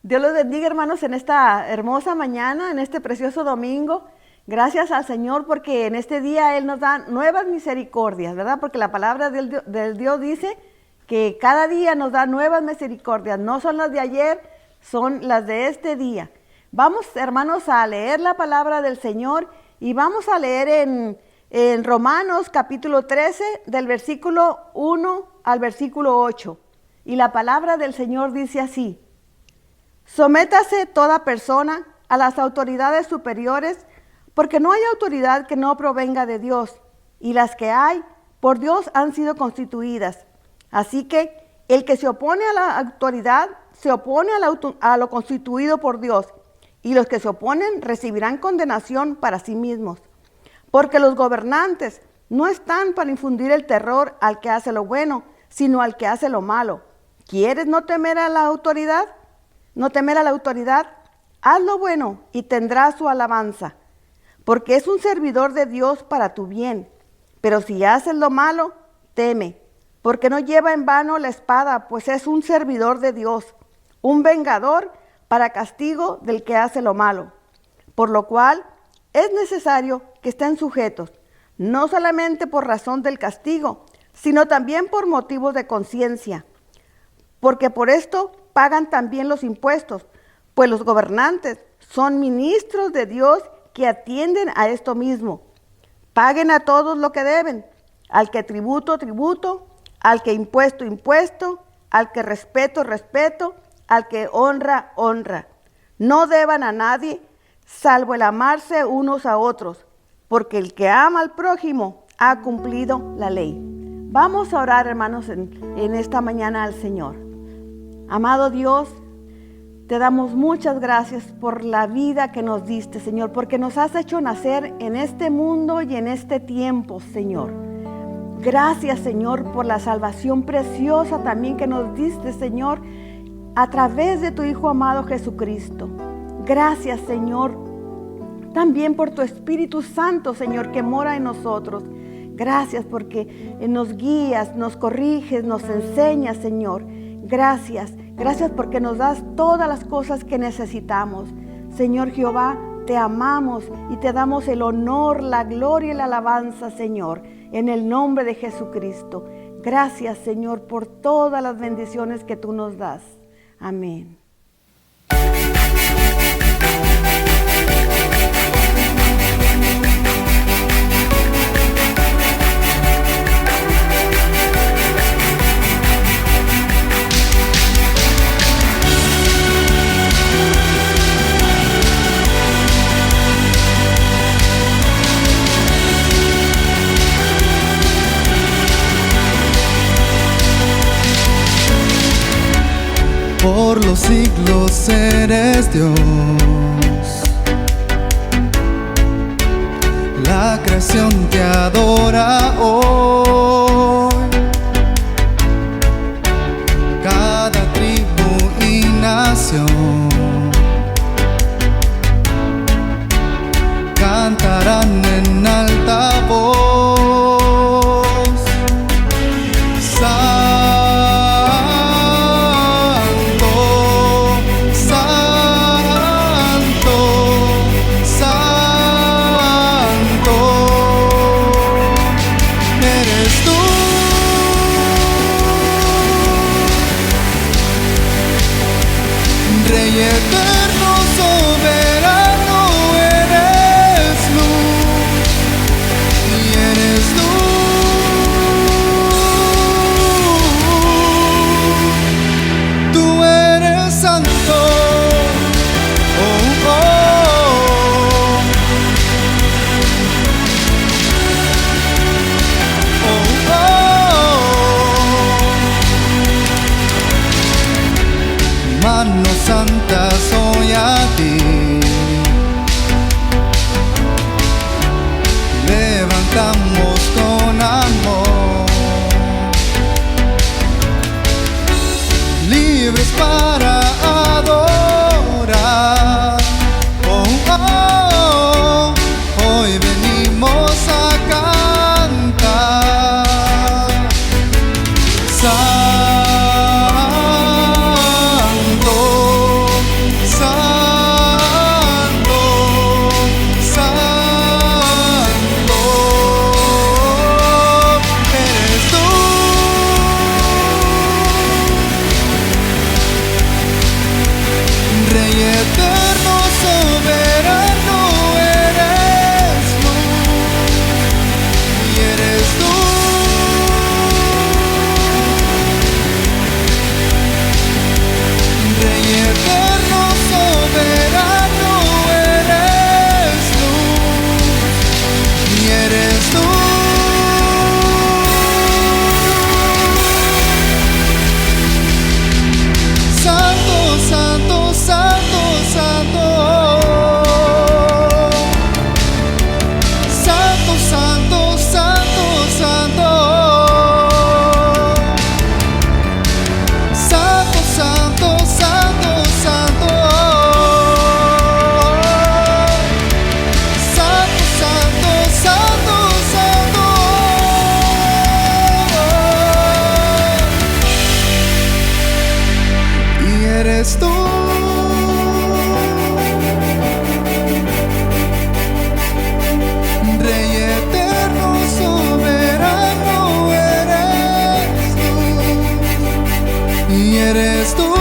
Dios los bendiga, hermanos, en esta hermosa mañana, en este precioso domingo. Gracias al Señor porque en este día Él nos da nuevas misericordias, ¿verdad? Porque la palabra del Dios dice que cada día nos da nuevas misericordias. No son las de ayer, son las de este día. Vamos, hermanos, a leer la palabra del Señor y vamos a leer en Romanos capítulo 13, del versículo 1 al versículo 8. Y la palabra del Señor dice así: sométase toda persona a las autoridades superiores, porque no hay autoridad que no provenga de Dios, y las que hay, por Dios han sido constituidas. Así que el que se opone a la autoridad, se opone a lo constituido por Dios, y los que se oponen recibirán condenación para sí mismos. Porque los gobernantes no están para infundir el terror al que hace lo bueno, sino al que hace lo malo. ¿Quieres no temer a la autoridad? No temer a la autoridad, haz lo bueno y tendrás su alabanza, porque es un servidor de Dios para tu bien. Pero si haces lo malo, teme, porque no lleva en vano la espada, pues es un servidor de Dios, un vengador para castigo del que hace lo malo. Por lo cual es necesario que estén sujetos, no solamente por razón del castigo, sino también por motivos de conciencia, porque por esto pagan también los impuestos, pues los gobernantes son ministros de Dios que atienden a esto mismo. Paguen a todos lo que deben, al que tributo, tributo, al que impuesto, impuesto, al que respeto, respeto, al que honra, honra. No deban a nadie, salvo el amarse unos a otros, porque el que ama al prójimo ha cumplido la ley. Vamos a orar, hermanos, en esta mañana al Señor. Amado Dios, te damos muchas gracias por la vida que nos diste, Señor, porque nos has hecho nacer en este mundo y en este tiempo, Señor. Gracias, Señor, por la salvación preciosa también que nos diste, Señor, a través de tu Hijo amado Jesucristo. Gracias, Señor, también por tu Espíritu Santo, Señor, que mora en nosotros. Gracias porque nos guías, nos corriges, nos enseñas, Señor. Gracias, gracias porque nos das todas las cosas que necesitamos. Señor Jehová, te amamos y te damos el honor, la gloria y la alabanza, Señor, en el nombre de Jesucristo. Gracias, Señor, por todas las bendiciones que tú nos das. Amén. Por los siglos eres Dios, la creación te adora hoy. Cada tribu y nación cantarán en alta voz. Rey eterno, soberano, eres luz, y eres tú eres santo, oh, oh, oh, oh. Manos santas hoy a ti levantamos con amor, libres para adorar. Oh, oh, hoy venimos a cantar. Santo, eres tú. Rey eterno, soberano, eres tú. Y eres tú.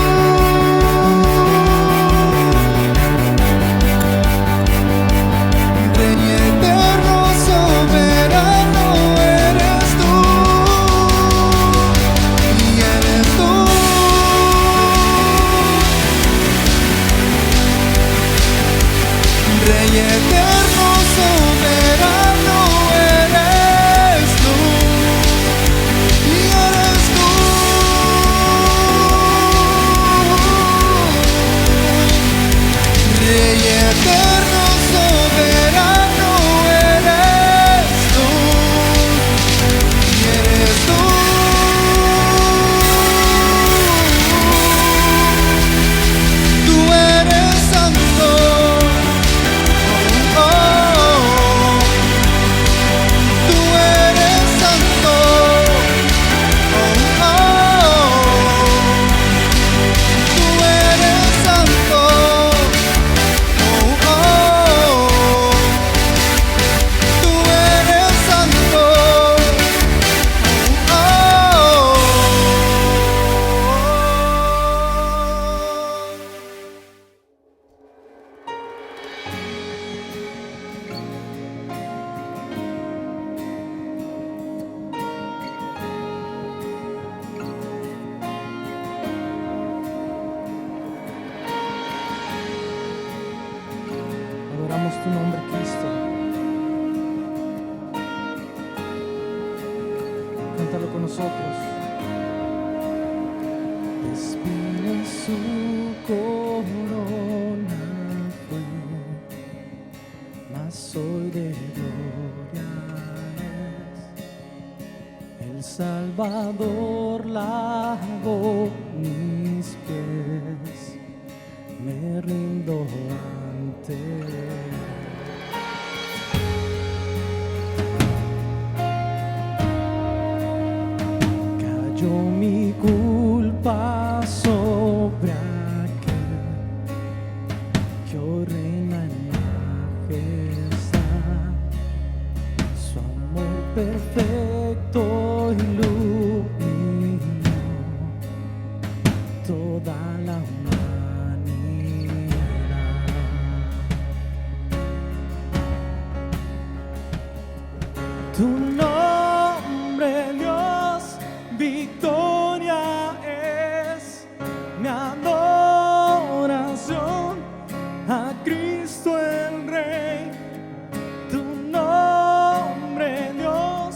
Rey eterno, soberano, eres tú. Y eres tú. Rey eterno, soberano, eres tú. Y eres tú. Rey eterno, soberano, eres tú. Y eres tú. Tú eres santo. Oh, tú eres santo. Oh, tú eres santo. Oh, tú eres santo. Adoramos tu nombre, Cristo. Cántalo con nosotros. Respira en su corona fue, mas hoy de gloria es. El Salvador lavó mis pies, me rindo ante él. Cayó mi culpa sobre aquel que hoy reina en majestad. Su amor perfecto iluminó toda la humanidad. Tu nombre, Dios, victoria es mi adoración a Cristo el Rey. Tu nombre, Dios,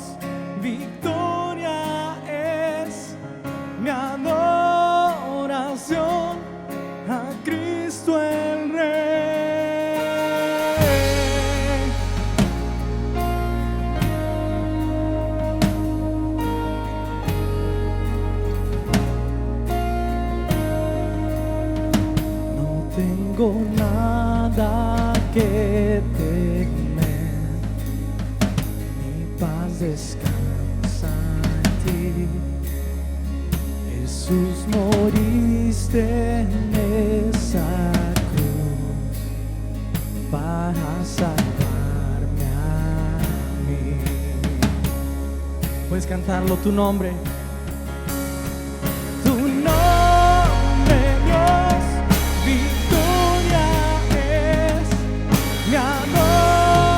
victoria es mi adoración a Cristo el Rey. No tengo nada que temer, mi paz descansa en ti. Jesús, moriste en esa cruz para salvarme a mí. Puedes cantarlo, tu nombre. Tu nombre, Dios, victoria es mi adoración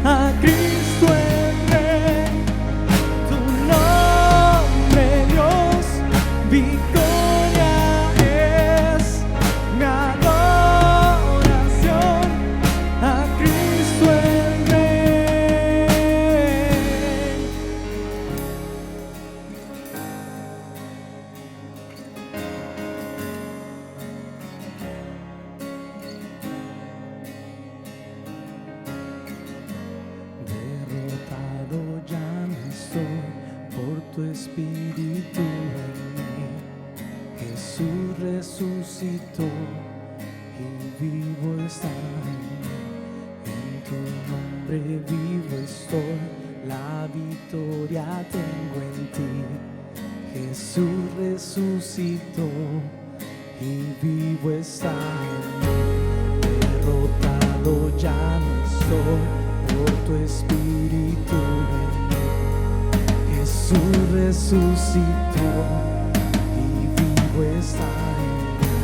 a Cristo el Rey. Tu nombre, Dios, victoria es mi adoración a Cristo el Rey. Derrotado ya no estoy por tu espíritu en mí. Jesús resucitó y vivo está en mí. En tu nombre vivo estoy, la victoria tengo en ti. Jesús resucitó y vivo está en mí. Derrotado ya no soy por tu espíritu en mí. Jesús resucitó y vivo está en mí.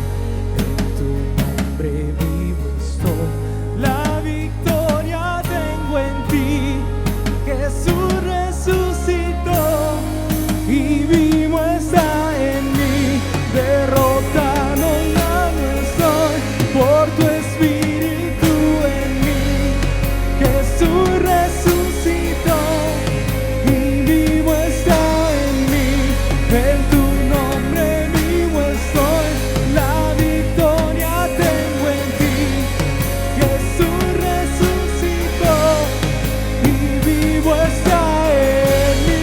En tu nombre vivo estoy. La victoria tengo en ti. Jesús resucitó y vivo está en mí. Derrotado ya no estoy por tu espíritu en mí. Jesús resucitó y vivo está en mí. En tu nombre vivo estoy. La victoria tengo en ti. Jesús resucitó y vivo está en mí.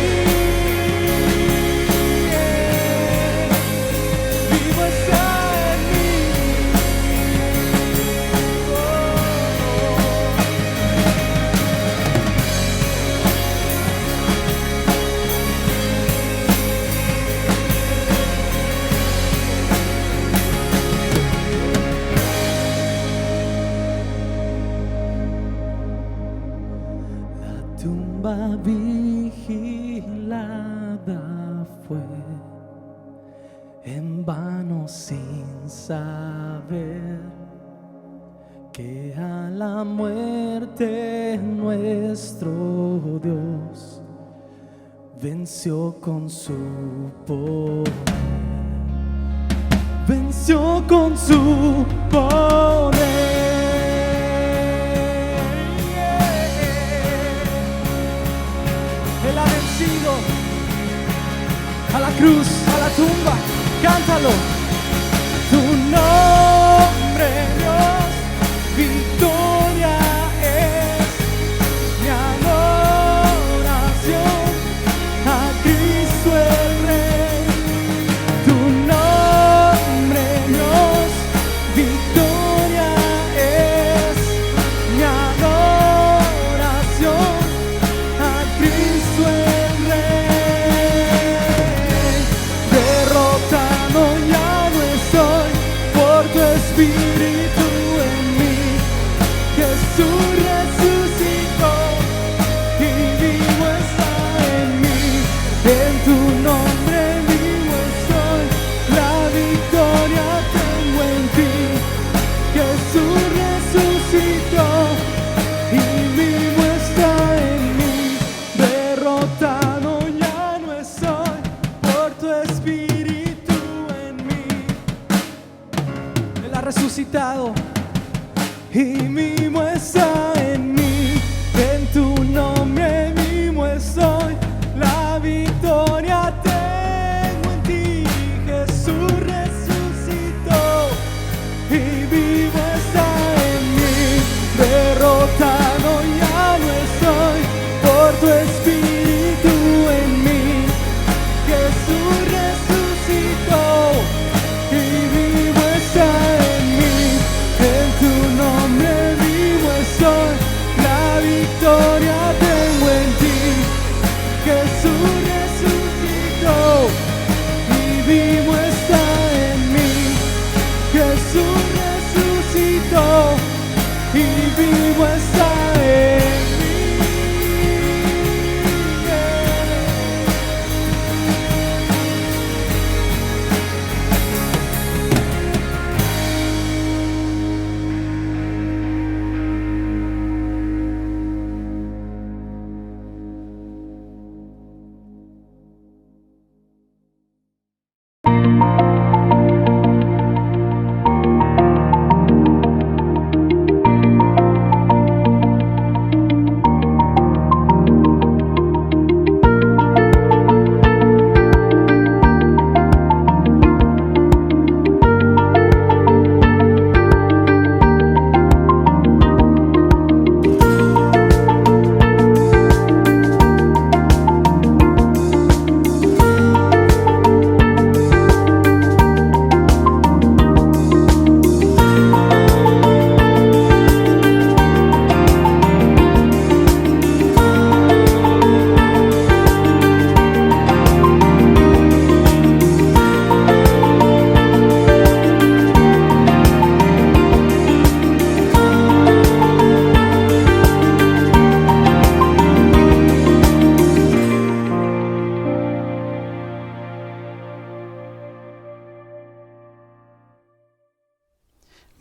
Vivo está en mí. La tumba vigilada fue, en vano sin saber que a la muerte nuestro Dios venció con su poder. Venció con su poder. Él ha vencido a la cruz, a la tumba. Cántalo. Tu nombre, Dios, victoria es mi adoración a Cristo el Rey. Tu nombre, Dios, victoria es mi adoración a Cristo el Rey. Derrotado ya no estoy por tu espíritu en mí. Jesús resucitó y vivo está en mí. En tu nombre vivo estoy. La victoria tengo en ti. Jesús resucitó y vivo está en mí. Derrotado ya no estoy por tu espíritu en mí. Él ha resucitado y vivo está en mí. En tu nombre vivo estoy. La victoria tengo en ti. Jesús resucitó y vivo está en mí. Derrotado ya no estoy por tu espíritu en mí. Jesús resucitó y vivo está en mí. En tu nombre vivo estoy.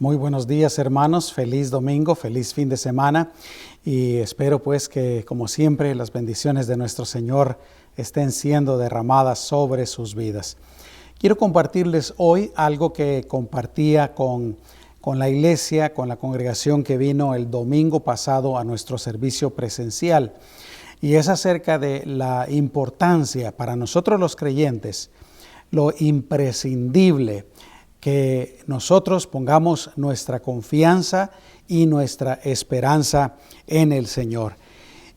Muy buenos días, hermanos, feliz domingo, feliz fin de semana, y espero pues que, como siempre, las bendiciones de nuestro Señor estén siendo derramadas sobre sus vidas. Quiero compartirles hoy algo que compartía con la iglesia, con la congregación que vino el domingo pasado a nuestro servicio presencial, y es acerca de la importancia para nosotros los creyentes, lo imprescindible que nosotros pongamos nuestra confianza y nuestra esperanza en el Señor.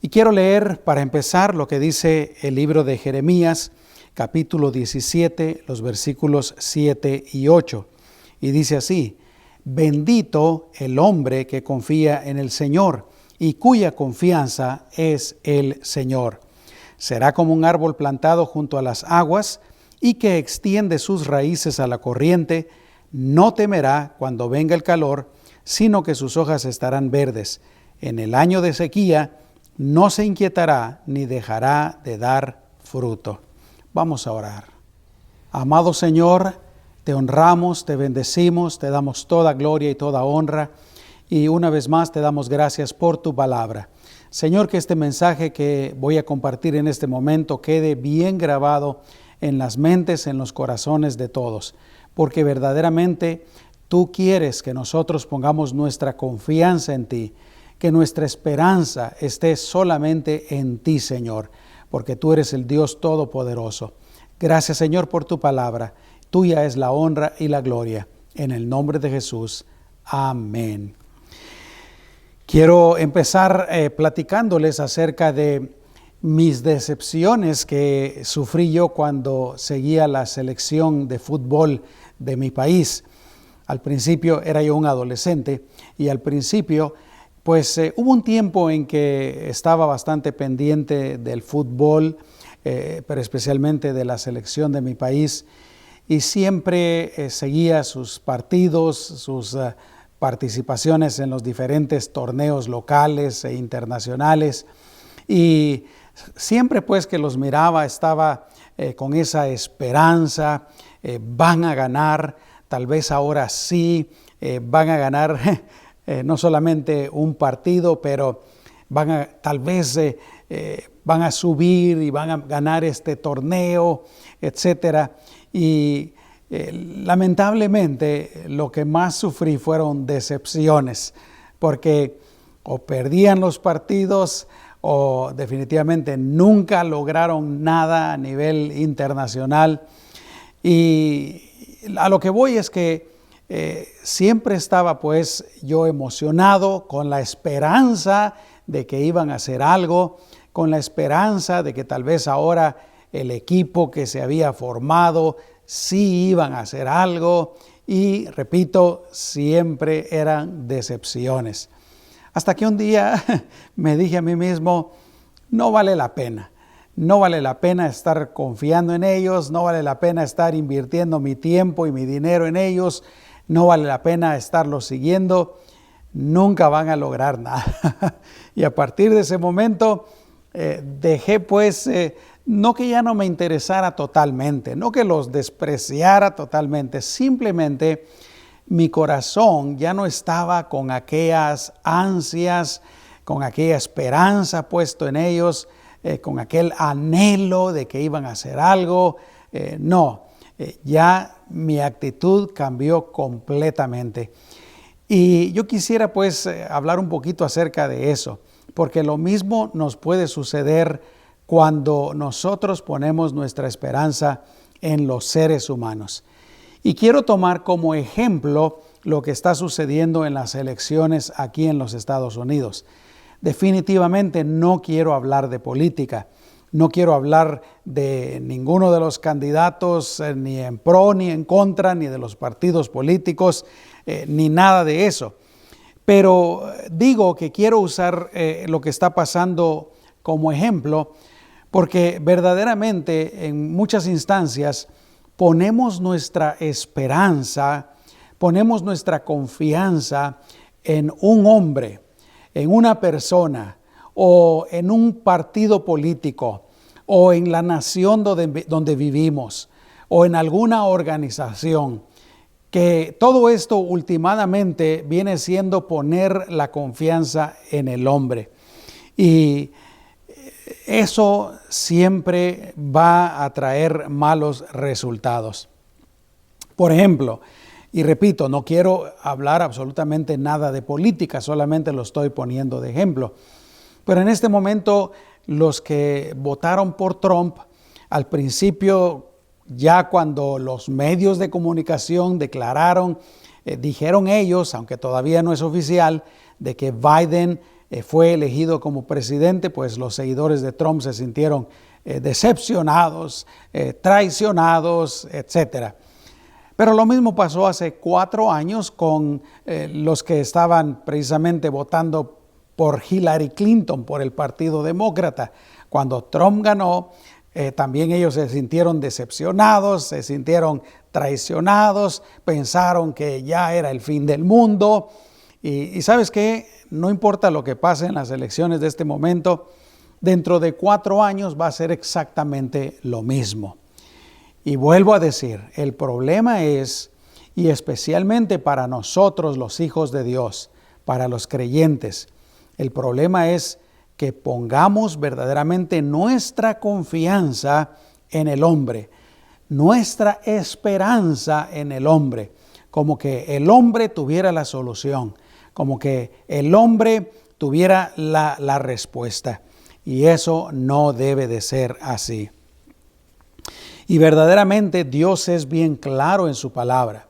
Y quiero leer para empezar lo que dice el libro de Jeremías, capítulo 17, los versículos 7 y 8. Y dice así: bendito el hombre que confía en el Señor y cuya confianza es el Señor. Será como un árbol plantado junto a las aguas y que extiende sus raíces a la corriente. No temerá cuando venga el calor, sino que sus hojas estarán verdes. En el año de sequía no se inquietará ni dejará de dar fruto. Vamos a orar. Amado Señor, te honramos, te bendecimos, te damos toda gloria y toda honra, y una vez más te damos gracias por tu palabra. Señor, que este mensaje que voy a compartir en este momento quede bien grabado en las mentes, en los corazones de todos, porque verdaderamente tú quieres que nosotros pongamos nuestra confianza en ti, que nuestra esperanza esté solamente en ti, Señor, porque tú eres el Dios Todopoderoso. Gracias, Señor, por tu palabra. Tuya es la honra y la gloria. En el nombre de Jesús. Amén. Quiero empezar platicándoles acerca de mis decepciones que sufrí yo cuando seguía la selección de fútbol de mi país. Al principio era yo un adolescente y al principio pues hubo un tiempo en que estaba bastante pendiente del fútbol, pero especialmente de la selección de mi país, y siempre seguía sus partidos, sus participaciones en los diferentes torneos locales e internacionales, y siempre pues que los miraba estaba con esa esperanza, van a ganar, tal vez ahora sí, van a ganar no solamente un partido, pero tal vez van a subir y van a ganar este torneo, etcétera. Y lamentablemente lo que más sufrí fueron decepciones, porque o perdían los partidos o definitivamente nunca lograron nada a nivel internacional. Y a lo que voy es que siempre estaba pues yo emocionado con la esperanza de que iban a hacer algo, con la esperanza de que tal vez ahora el equipo que se había formado sí iban a hacer algo, y repito, siempre eran decepciones. Hasta que un día me dije a mí mismo, no vale la pena. No vale la pena estar confiando en ellos, no vale la pena estar invirtiendo mi tiempo y mi dinero en ellos, no vale la pena estarlos siguiendo, nunca van a lograr nada. Y a partir de ese momento dejé pues, no que ya no me interesara totalmente, no que los despreciara totalmente, simplemente mi corazón ya no estaba con aquellas ansias, con aquella esperanza puesto en ellos, con aquel anhelo de que iban a hacer algo. Ya mi actitud cambió completamente. Y yo quisiera pues hablar un poquito acerca de eso, porque lo mismo nos puede suceder cuando nosotros ponemos nuestra esperanza en los seres humanos. Y quiero tomar como ejemplo lo que está sucediendo en las elecciones aquí en los Estados Unidos. Definitivamente no quiero hablar de política, no quiero hablar de ninguno de los candidatos, ni en pro ni en contra, ni de los partidos políticos, ni nada de eso. Pero digo que quiero usar lo que está pasando como ejemplo, porque verdaderamente en muchas instancias ponemos nuestra esperanza, ponemos nuestra confianza en un hombre, en una persona, o en un partido político, o en la nación donde vivimos, o en alguna organización. que todo esto últimamente viene siendo poner la confianza en el hombre. Y eso siempre va a traer malos resultados. Por ejemplo, y repito, no quiero hablar absolutamente nada de política, solamente lo estoy poniendo de ejemplo. Pero en este momento, los que votaron por Trump, al principio, ya cuando los medios de comunicación declararon, dijeron ellos, aunque todavía no es oficial, de que Biden fue elegido como presidente, pues los seguidores de Trump se sintieron decepcionados, traicionados, etcétera. Pero lo mismo pasó hace 4 años con los que estaban precisamente votando por Hillary Clinton, por el Partido Demócrata. Cuando Trump ganó, también ellos se sintieron decepcionados, se sintieron traicionados, pensaron que ya era el fin del mundo. Y ¿sabes qué? No importa lo que pase en las elecciones de este momento, dentro de 4 años va a ser exactamente lo mismo. Y vuelvo a decir, el problema es, y especialmente para nosotros los hijos de Dios, para los creyentes, el problema es que pongamos verdaderamente nuestra confianza en el hombre, nuestra esperanza en el hombre, como que el hombre tuviera la solución, como que el hombre tuviera la respuesta. Y eso no debe de ser así. Y verdaderamente Dios es bien claro en su palabra.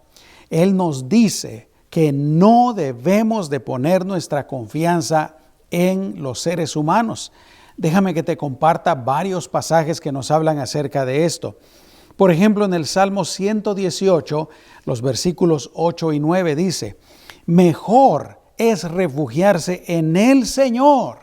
Él nos dice que no debemos de poner nuestra confianza en los seres humanos. Déjame que te comparta varios pasajes que nos hablan acerca de esto. Por ejemplo, en el Salmo 118, los versículos 8 y 9 dice: mejor es refugiarse en el Señor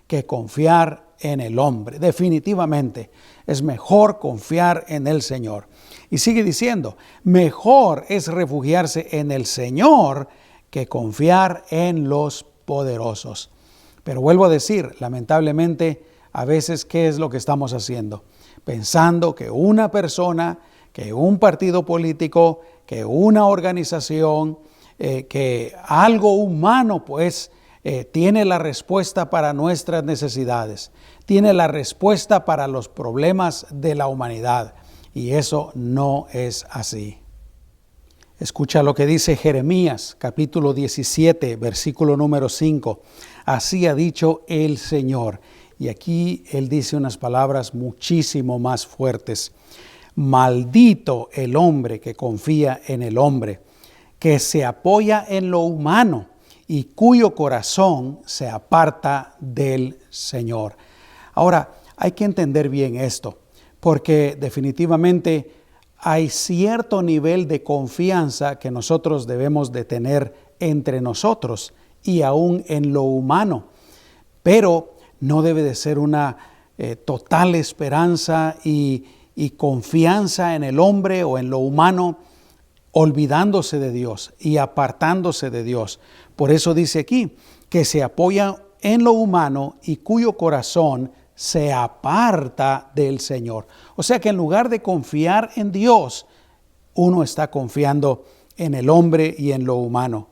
que confiar en el hombre. Definitivamente es mejor confiar en el Señor. Y sigue diciendo, mejor es refugiarse en el Señor que confiar en los poderosos. Pero vuelvo a decir, lamentablemente, a veces, ¿qué es lo que estamos haciendo? Pensando que una persona, que un partido político, que una organización, que algo humano, pues, tiene la respuesta para nuestras necesidades, tiene la respuesta para los problemas de la humanidad. Y eso no es así. Escucha lo que dice Jeremías, capítulo 17, versículo número 5. Así ha dicho el Señor. Y aquí Él dice unas palabras muchísimo más fuertes. Maldito el hombre que confía en el hombre, que se apoya en lo humano y cuyo corazón se aparta del Señor. Ahora, hay que entender bien esto, porque definitivamente hay cierto nivel de confianza que nosotros debemos de tener entre nosotros y aún en lo humano, pero no debe de ser una total esperanza y confianza en el hombre o en lo humano, olvidándose de Dios y apartándose de Dios. Por eso dice aquí que se apoya en lo humano y cuyo corazón se aparta del Señor. O sea que en lugar de confiar en Dios, uno está confiando en el hombre y en lo humano.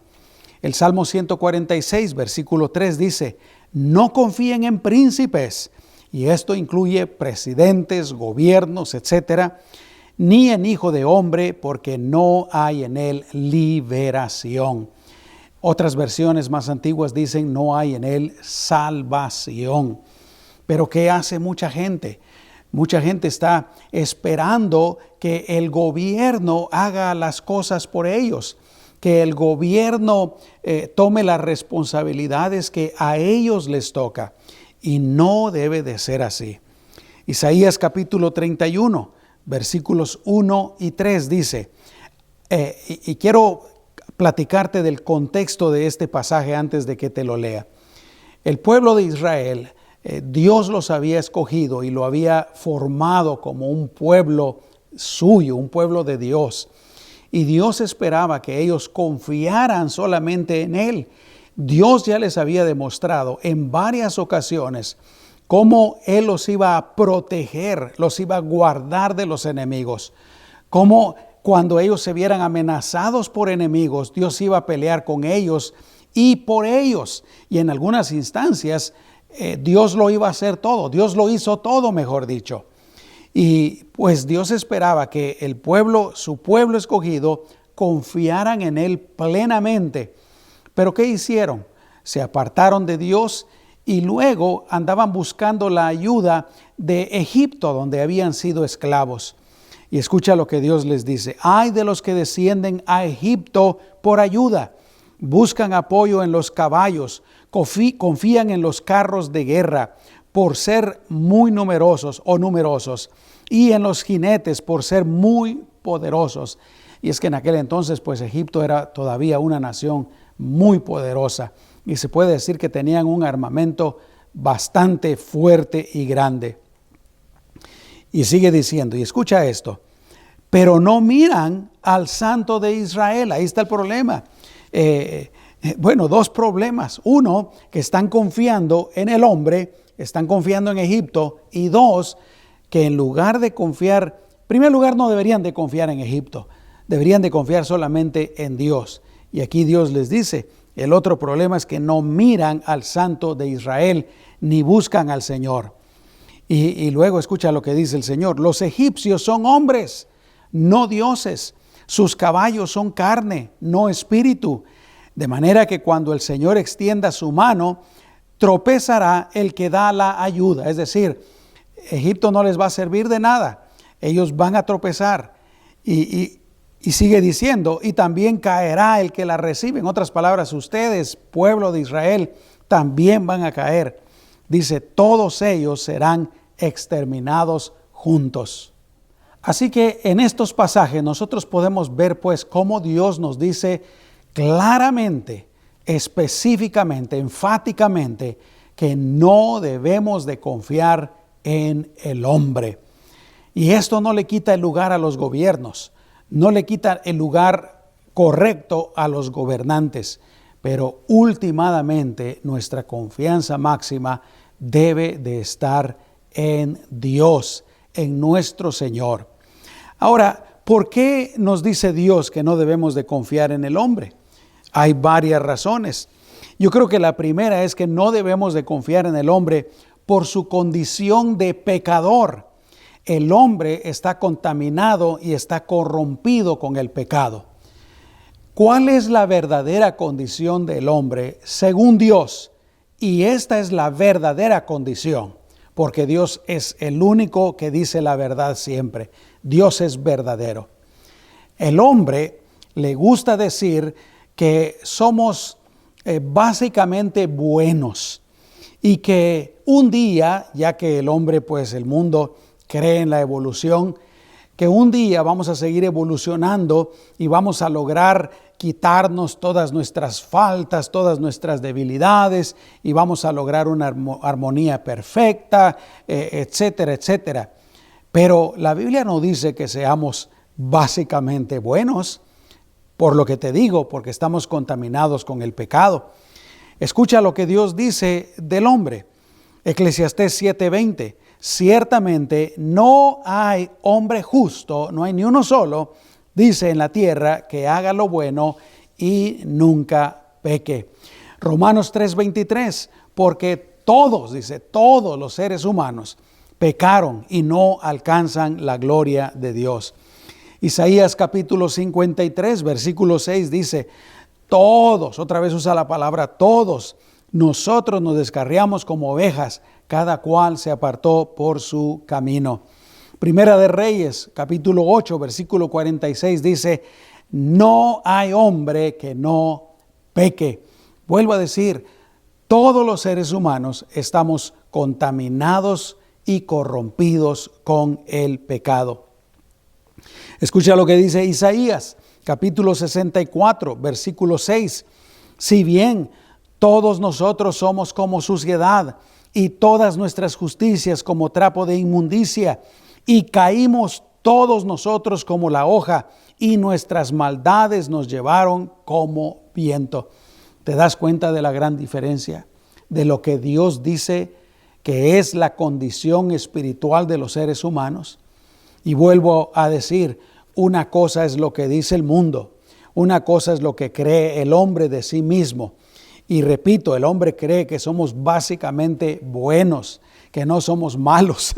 El Salmo 146, versículo 3 dice, no confíen en príncipes, y esto incluye presidentes, gobiernos, etcétera, ni en hijo de hombre, porque no hay en él liberación. Otras versiones más antiguas dicen, no hay en él salvación. Pero ¿qué hace mucha gente? Mucha gente está esperando que el gobierno haga las cosas por ellos, que el gobierno tome las responsabilidades que a ellos les toca. Y no debe de ser así. Isaías capítulo 31, versículos 1 y 3 dice, y quiero platicarte del contexto de este pasaje antes de que te lo lea. El pueblo de Israel, Dios los había escogido y lo había formado como un pueblo suyo, un pueblo de Dios. Y Dios esperaba que ellos confiaran solamente en Él. Dios ya les había demostrado en varias ocasiones cómo Él los iba a proteger, los iba a guardar de los enemigos, cómo cuando ellos se vieran amenazados por enemigos, Dios iba a pelear con ellos y por ellos. Y en algunas instancias, Dios lo iba a hacer todo. Dios lo hizo todo, mejor dicho. Y pues Dios esperaba que el pueblo, su pueblo escogido, confiaran en Él plenamente. Pero ¿qué hicieron? Se apartaron de Dios y luego andaban buscando la ayuda de Egipto, donde habían sido esclavos. Y escucha lo que Dios les dice: ay de los que descienden a Egipto por ayuda, buscan apoyo en los caballos, confían en los carros de guerra por ser muy numerosos y en los jinetes por ser muy poderosos. Y es que en aquel entonces pues Egipto era todavía una nación muy poderosa y se puede decir que tenían un armamento bastante fuerte y grande. Y sigue diciendo, y escucha esto: pero no miran al Santo de Israel. Ahí está el problema. Dos problemas. Uno, que están confiando en el hombre, están confiando en Egipto. Y dos, que en lugar de confiar, en primer lugar, no deberían de confiar en Egipto. Deberían de confiar solamente en Dios. Y aquí Dios les dice, el otro problema es que no miran al Santo de Israel, ni buscan al Señor. Y luego escucha lo que dice el Señor: los egipcios son hombres, no dioses. Sus caballos son carne, no espíritu. De manera que cuando el Señor extienda su mano, tropezará el que da la ayuda. Es decir, Egipto no les va a servir de nada. Ellos van a tropezar. Y sigue diciendo, y también caerá el que la recibe. En otras palabras, ustedes, pueblo de Israel, también van a caer. Dice, todos ellos serán exterminados juntos. Así que en estos pasajes nosotros podemos ver pues cómo Dios nos dice claramente, específicamente, enfáticamente, que no debemos de confiar en el hombre. Y esto no le quita el lugar a los gobiernos, no le quita el lugar correcto a los gobernantes, pero últimamente nuestra confianza máxima debe de estar en Dios, en nuestro Señor. Ahora, ¿por qué nos dice Dios que no debemos de confiar en el hombre? Hay varias razones. Yo creo que la primera es que no debemos de confiar en el hombre por su condición de pecador. El hombre está contaminado y está corrompido con el pecado. ¿Cuál es la verdadera condición del hombre según Dios? Y esta es la verdadera condición, porque Dios es el único que dice la verdad siempre. Dios es verdadero. El hombre le gusta decir que somos básicamente buenos y que un día, ya que el hombre, pues el mundo cree en la evolución, que un día vamos a seguir evolucionando y vamos a lograr quitarnos todas nuestras faltas, todas nuestras debilidades y vamos a lograr una armonía perfecta, etcétera, etcétera. Pero la Biblia no dice que seamos básicamente buenos, por lo que te digo, porque estamos contaminados con el pecado. Escucha lo que Dios dice del hombre. Eclesiastés 7:20. Ciertamente no hay hombre justo, no hay ni uno solo, dice, en la tierra que haga lo bueno y nunca peque. Romanos 3:23. Porque todos, dice, todos los seres humanos pecaron y no alcanzan la gloria de Dios. Isaías capítulo 53, versículo 6 dice, todos, otra vez usa la palabra todos, nosotros nos descarriamos como ovejas, cada cual se apartó por su camino. Primera de Reyes, capítulo 8, versículo 46 dice, no hay hombre que no peque. Vuelvo a decir, todos los seres humanos estamos contaminados y corrompidos con el pecado. Escucha lo que dice Isaías, capítulo 64, versículo 6. Si bien todos nosotros somos como suciedad y todas nuestras justicias como trapo de inmundicia, y caímos todos nosotros como la hoja, y nuestras maldades nos llevaron como viento. ¿Te das cuenta de la gran diferencia de lo que Dios dice que es la condición espiritual de los seres humanos? Y vuelvo a decir, una cosa es lo que dice el mundo, una cosa es lo que cree el hombre de sí mismo. Y repito, el hombre cree que somos básicamente buenos, que no somos malos,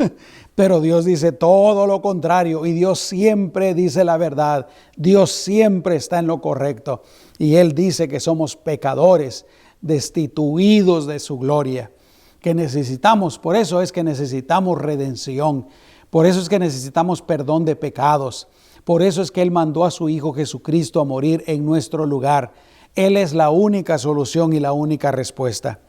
pero Dios dice todo lo contrario, y Dios siempre dice la verdad, Dios siempre está en lo correcto, y Él dice que somos pecadores, destituidos de su gloria, que necesitamos, por eso es que necesitamos redención, por eso es que necesitamos perdón de pecados, por eso es que Él mandó a su Hijo Jesucristo a morir en nuestro lugar. Él es la única solución y la única respuesta.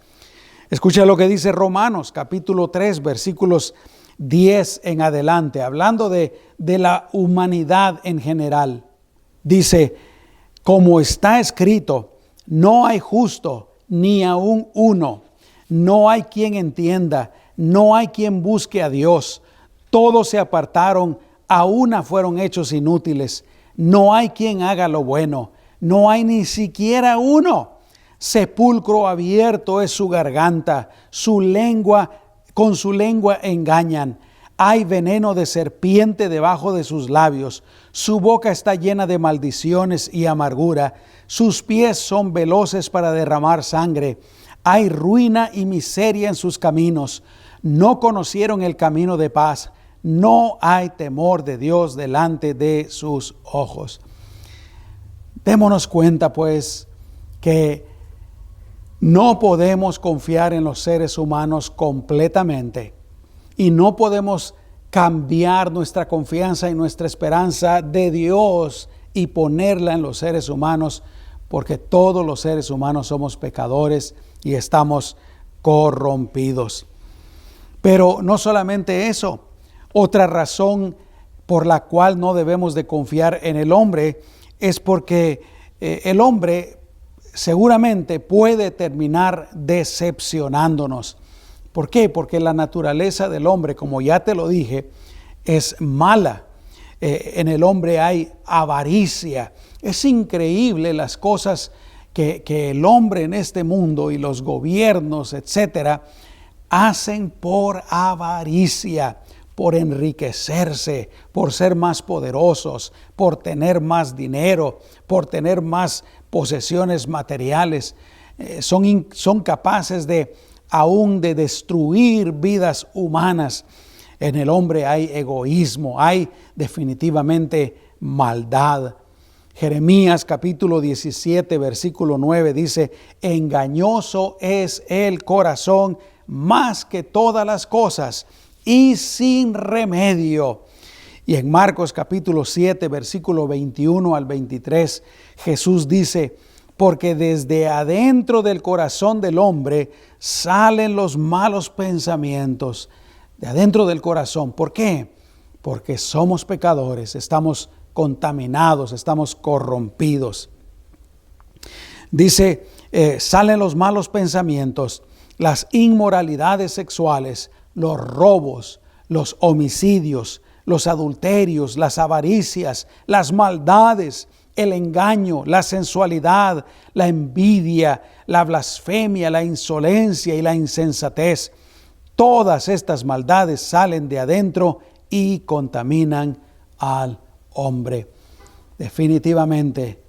Escucha lo que dice Romanos capítulo 3 versículos 10 en adelante, hablando de la humanidad en general. Dice, como está escrito, no hay justo ni aun uno, no hay quien entienda, no hay quien busque a Dios. Todos se apartaron, a una fueron hechos inútiles. No hay quien haga lo bueno, no hay ni siquiera uno. Sepulcro abierto es su garganta, con su lengua engañan. Hay veneno de serpiente debajo de sus labios. Su boca está llena de maldiciones y amargura. Sus pies son veloces para derramar sangre. Hay ruina y miseria en sus caminos. No conocieron el camino de paz. No hay temor de Dios delante de sus ojos. Démonos cuenta, pues, que no podemos confiar en los seres humanos completamente y no podemos cambiar nuestra confianza y nuestra esperanza de Dios y ponerla en los seres humanos, porque todos los seres humanos somos pecadores y estamos corrompidos. Pero no solamente eso, otra razón por la cual no debemos de confiar en el hombre es porque el hombre seguramente puede terminar decepcionándonos. ¿Por qué? Porque la naturaleza del hombre, como ya te lo dije, es mala. En el hombre hay avaricia. Es increíble las cosas que el hombre en este mundo y los gobiernos, etcétera, hacen por avaricia, por enriquecerse, por ser más poderosos, por tener más dinero, por tener más posesiones materiales. Son capaces aún de destruir vidas humanas. En el hombre hay egoísmo, hay definitivamente maldad. Jeremías capítulo 17 versículo 9 dice, engañoso es el corazón más que todas las cosas y sin remedio. Y en Marcos capítulo 7 versículo 21 al 23 Jesús dice, porque desde adentro del corazón del hombre salen los malos pensamientos, de adentro del corazón. ¿Por qué? Porque somos pecadores, estamos contaminados, estamos corrompidos. Dice, salen los malos pensamientos, las inmoralidades sexuales, los robos, los homicidios, los adulterios, las avaricias, las maldades, el engaño, la sensualidad, la envidia, la blasfemia, la insolencia y la insensatez. Todas estas maldades salen de adentro y contaminan al hombre. Definitivamente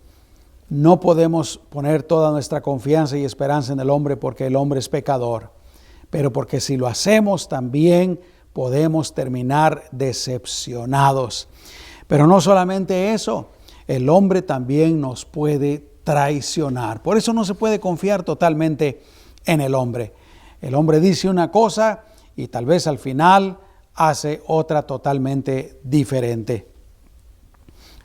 no podemos poner toda nuestra confianza y esperanza en el hombre porque el hombre es pecador. Pero porque si lo hacemos también podemos terminar decepcionados. Pero no solamente eso, el hombre también nos puede traicionar. Por eso no se puede confiar totalmente en el hombre. El hombre dice una cosa y tal vez al final hace otra totalmente diferente.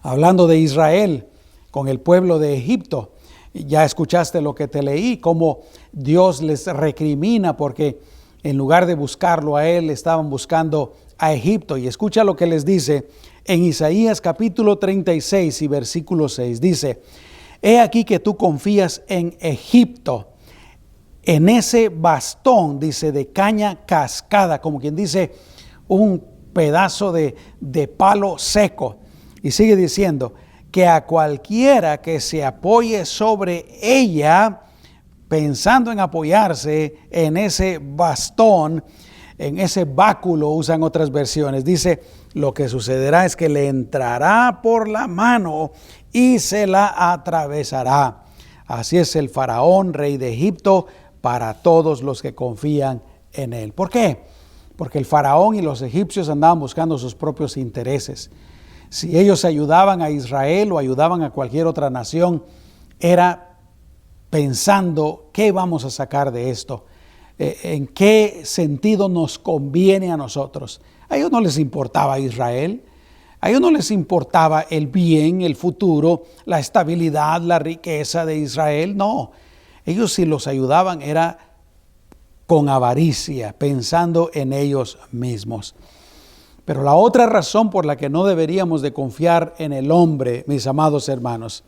Hablando de Israel con el pueblo de Egipto, ya escuchaste lo que te leí, cómo Dios les recrimina porque en lugar de buscarlo a él, estaban buscando a Egipto. Y escucha lo que les dice en Isaías capítulo 36 y versículo 6. Dice, he aquí que tú confías en Egipto, en ese bastón, dice, de caña cascada, como quien dice, un pedazo de palo seco. Y sigue diciendo, que a cualquiera que se apoye sobre ella, pensando en apoyarse en ese bastón, en ese báculo, usan otras versiones. Dice, lo que sucederá es que le entrará por la mano y se la atravesará. Así es el faraón, rey de Egipto, para todos los que confían en él. ¿Por qué? Porque el faraón y los egipcios andaban buscando sus propios intereses. Si ellos ayudaban a Israel o ayudaban a cualquier otra nación, era pensando qué vamos a sacar de esto, en qué sentido nos conviene a nosotros. A ellos no les importaba Israel, a ellos no les importaba el bien, el futuro, la estabilidad, la riqueza de Israel. No, ellos si los ayudaban era con avaricia, pensando en ellos mismos. Pero la otra razón por la que no deberíamos de confiar en el hombre, mis amados hermanos,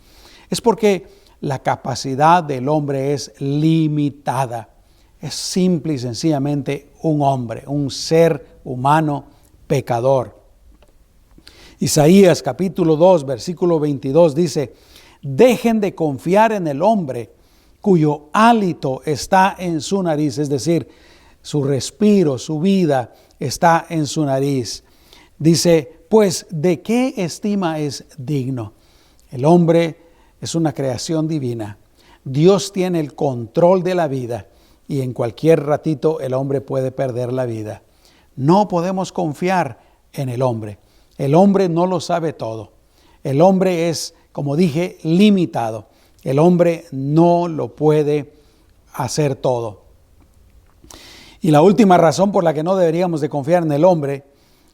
es porque la capacidad del hombre es limitada. Es simple y sencillamente un hombre, un ser humano pecador. Isaías capítulo 2, versículo 22 dice, dejen de confiar en el hombre cuyo hálito está en su nariz, es decir, su respiro, su vida está en su nariz. Dice, pues, ¿de qué estima es digno? El hombre es una creación divina. Dios tiene el control de la vida y en cualquier ratito el hombre puede perder la vida. No podemos confiar en el hombre. El hombre no lo sabe todo. El hombre es, como dije, limitado. El hombre no lo puede hacer todo. Y la última razón por la que no deberíamos de confiar en el hombre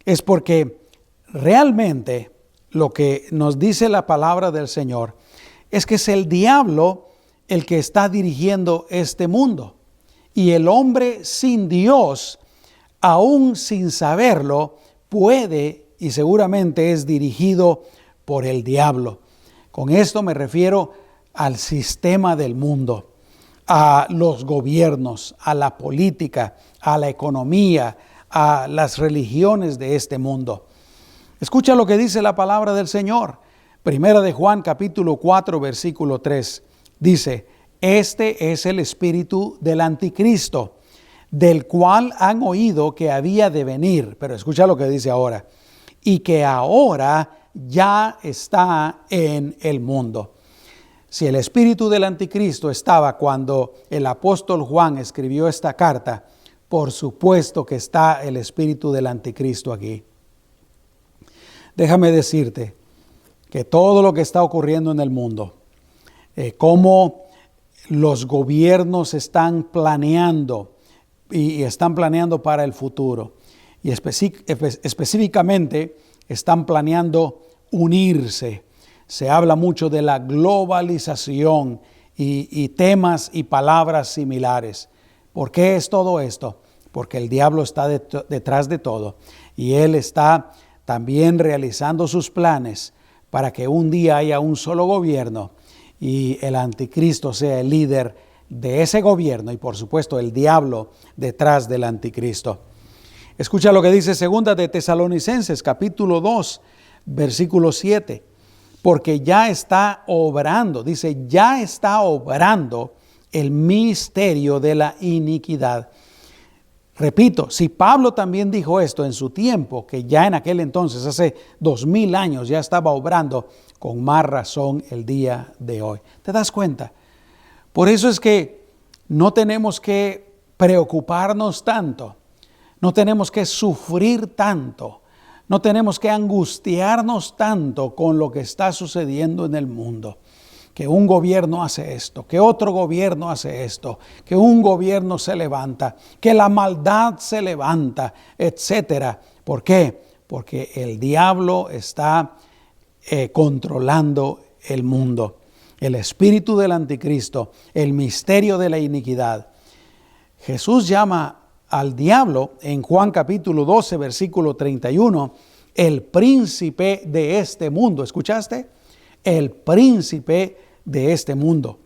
es porque realmente lo que nos dice la palabra del Señor es que es el diablo el que está dirigiendo este mundo. Y el hombre sin Dios, aún sin saberlo, puede y seguramente es dirigido por el diablo. Con esto me refiero al sistema del mundo, a los gobiernos, a la política, a la economía, a las religiones de este mundo. Escucha lo que dice la palabra del Señor. Primera de Juan capítulo 4 versículo 3. Dice, este es el espíritu del anticristo, del cual han oído que había de venir. Pero escucha lo que dice ahora. Y que ahora ya está en el mundo. Si el espíritu del anticristo estaba cuando el apóstol Juan escribió esta carta, por supuesto que está el espíritu del anticristo aquí. Déjame decirte que todo lo que está ocurriendo en el mundo, cómo los gobiernos están planeando y están planeando para el futuro, y específicamente están planeando unirse. Se habla mucho de la globalización y temas y palabras similares. ¿Por qué es todo esto? Porque el diablo está detrás de todo y él está también realizando sus planes para que un día haya un solo gobierno y el anticristo sea el líder de ese gobierno y por supuesto el diablo detrás del anticristo. Escucha lo que dice segunda de Tesalonicenses capítulo 2 versículo 7. Porque ya está obrando, dice, ya está obrando el misterio de la iniquidad. Repito, si Pablo también dijo esto en su tiempo, que ya en aquel entonces, hace 2000 años, ya estaba obrando, con más razón el día de hoy. ¿Te das cuenta? Por eso es que no tenemos que preocuparnos tanto, no tenemos que sufrir tanto. No tenemos que angustiarnos tanto con lo que está sucediendo en el mundo. Que un gobierno hace esto, que otro gobierno hace esto, que un gobierno se levanta, que la maldad se levanta, etcétera. ¿Por qué? Porque el diablo está controlando el mundo. El espíritu del anticristo, el misterio de la iniquidad. Jesús llama al diablo en Juan capítulo 12 versículo 31 el príncipe de este mundo. ¿Escuchaste? El príncipe de este mundo.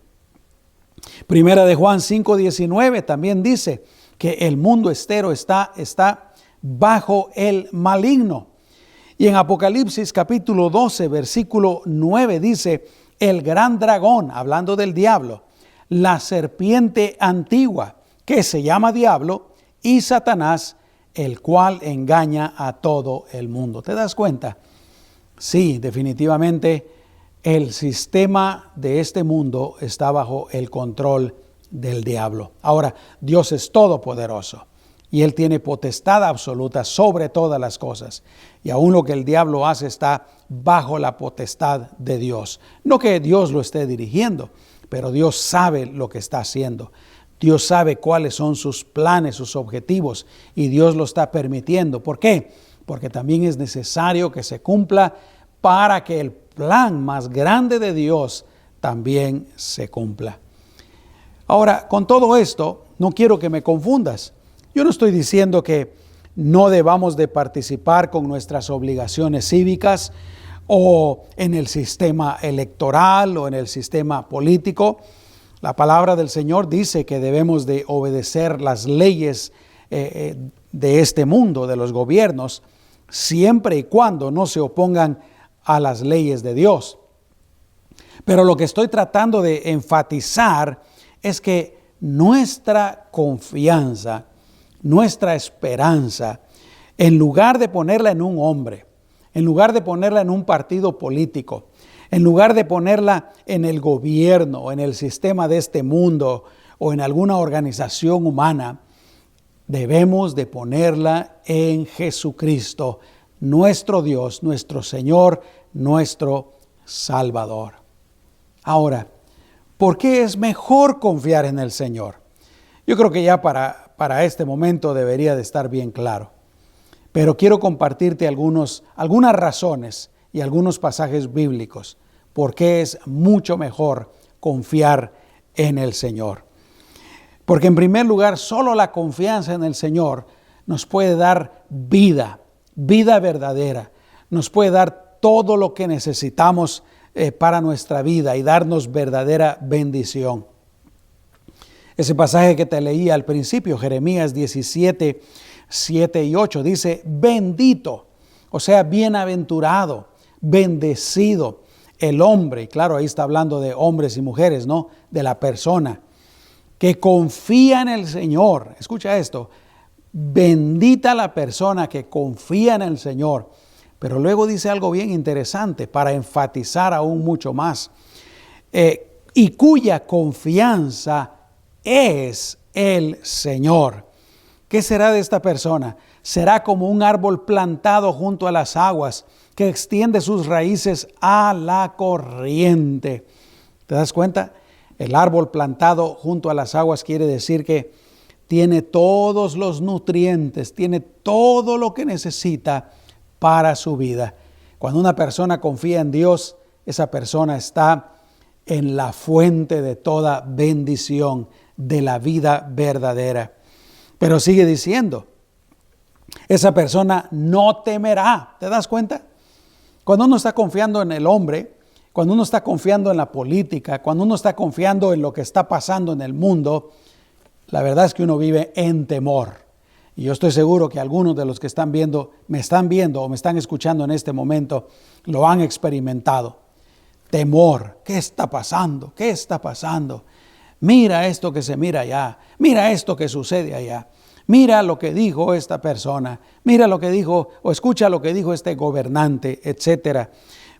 Primera de Juan 5:19 también dice que el mundo entero está bajo el maligno. Y en Apocalipsis capítulo 12 versículo 9 dice el gran dragón, hablando del diablo, la serpiente antigua que se llama diablo y Satanás, el cual engaña a todo el mundo. ¿Te das cuenta? Sí, definitivamente el sistema de este mundo está bajo el control del diablo. Ahora, Dios es todopoderoso y Él tiene potestad absoluta sobre todas las cosas. Y aún lo que el diablo hace está bajo la potestad de Dios. No que Dios lo esté dirigiendo, pero Dios sabe lo que está haciendo. Dios sabe cuáles son sus planes, sus objetivos, y Dios lo está permitiendo. ¿Por qué? Porque también es necesario que se cumpla para que el plan más grande de Dios también se cumpla. Ahora, con todo esto, no quiero que me confundas. Yo no estoy diciendo que no debamos de participar con nuestras obligaciones cívicas o en el sistema electoral o en el sistema político. La palabra del Señor dice que debemos de obedecer las leyes de este mundo, de los gobiernos, siempre y cuando no se opongan a las leyes de Dios. Pero lo que estoy tratando de enfatizar es que nuestra confianza, nuestra esperanza, en lugar de ponerla en un hombre, en lugar de ponerla en un partido político, en lugar de ponerla en el gobierno o en el sistema de este mundo o en alguna organización humana, debemos de ponerla en Jesucristo, nuestro Dios, nuestro Señor, nuestro Salvador. Ahora, ¿por qué es mejor confiar en el Señor? Yo creo que ya para este momento debería de estar bien claro. Pero quiero compartirte algunas razones y algunos pasajes bíblicos por qué es mucho mejor confiar en el Señor. Porque en primer lugar, solo la confianza en el Señor nos puede dar vida verdadera. Nos puede dar todo lo que necesitamos para nuestra vida y darnos verdadera bendición. Ese pasaje que te leí al principio, Jeremías 17, 7 y 8, dice, bendito, o sea, bienaventurado, bendecido el hombre, y claro, ahí está hablando de hombres y mujeres, ¿no? De la persona que confía en el Señor. Escucha esto, bendita la persona que confía en el Señor. Pero luego dice algo bien interesante para enfatizar aún mucho más, y cuya confianza es el Señor. ¿Qué será de esta persona? Será como un árbol plantado junto a las aguas, que extiende sus raíces a la corriente. ¿Te das cuenta? El árbol plantado junto a las aguas quiere decir que tiene todos los nutrientes, tiene todo lo que necesita para su vida. Cuando una persona confía en Dios, esa persona está en la fuente de toda bendición, de la vida verdadera. Pero sigue diciendo, esa persona no temerá. ¿Te das cuenta? Cuando uno está confiando en el hombre, cuando uno está confiando en la política, cuando uno está confiando en lo que está pasando en el mundo, la verdad es que uno vive en temor. Y yo estoy seguro que algunos de los que me están viendo o me están escuchando en este momento, lo han experimentado. Temor. ¿Qué está pasando? ¿Qué está pasando? Mira esto que se mira allá. Mira esto que sucede allá. Mira lo que dijo esta persona. Mira lo que dijo o escucha lo que dijo este gobernante, etcétera.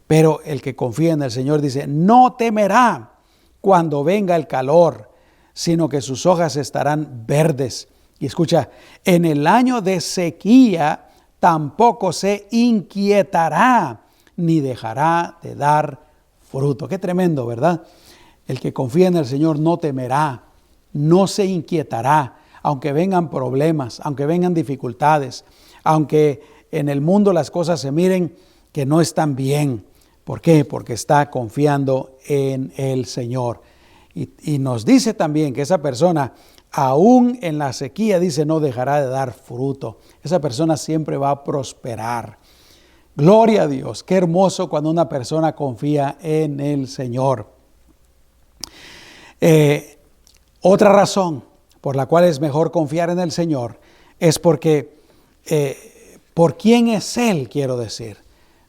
Pero el que confía en el Señor dice, no temerá cuando venga el calor, sino que sus hojas estarán verdes. Y escucha, en el año de sequía tampoco se inquietará, ni dejará de dar fruto. Qué tremendo, ¿verdad? El que confía en el Señor no temerá, no se inquietará, aunque vengan problemas, aunque vengan dificultades, aunque en el mundo las cosas se miren que no están bien. ¿Por qué? Porque está confiando en el Señor. Y nos dice también que esa persona, aún en la sequía, dice, no dejará de dar fruto. Esa persona siempre va a prosperar. Gloria a Dios. Qué hermoso cuando una persona confía en el Señor. Otra razón por la cual es mejor confiar en el Señor es porque, por quién es Él, quiero decir.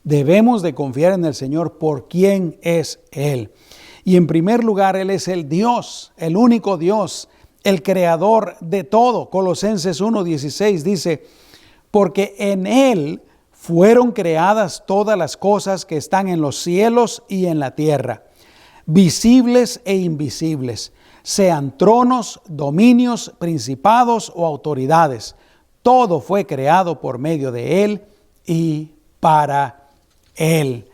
Debemos de confiar en el Señor por quién es Él. Y en primer lugar, Él es el Dios, el único Dios, el creador de todo. Colosenses 1:16 dice, porque en Él fueron creadas todas las cosas que están en los cielos y en la tierra, visibles e invisibles, sean tronos, dominios, principados o autoridades. Todo fue creado por medio de Él y para Él.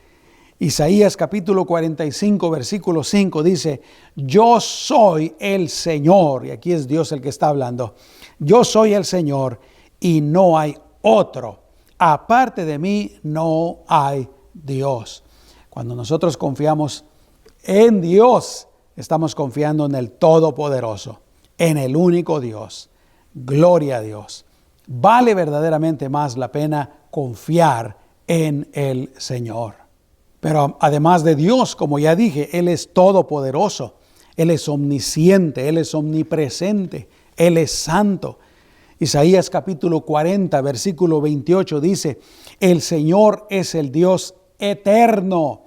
Isaías capítulo 45, versículo 5 dice, yo soy el Señor, y aquí es Dios el que está hablando, yo soy el Señor y no hay otro. Aparte de mí no hay Dios. Cuando nosotros confiamos en Dios, estamos confiando en el Todopoderoso, en el único Dios. Gloria a Dios. Vale verdaderamente más la pena confiar en el Señor. Pero además de Dios, como ya dije, Él es todopoderoso, Él es omnisciente, Él es omnipresente, Él es santo. Isaías capítulo 40, versículo 28 dice, el Señor es el Dios eterno,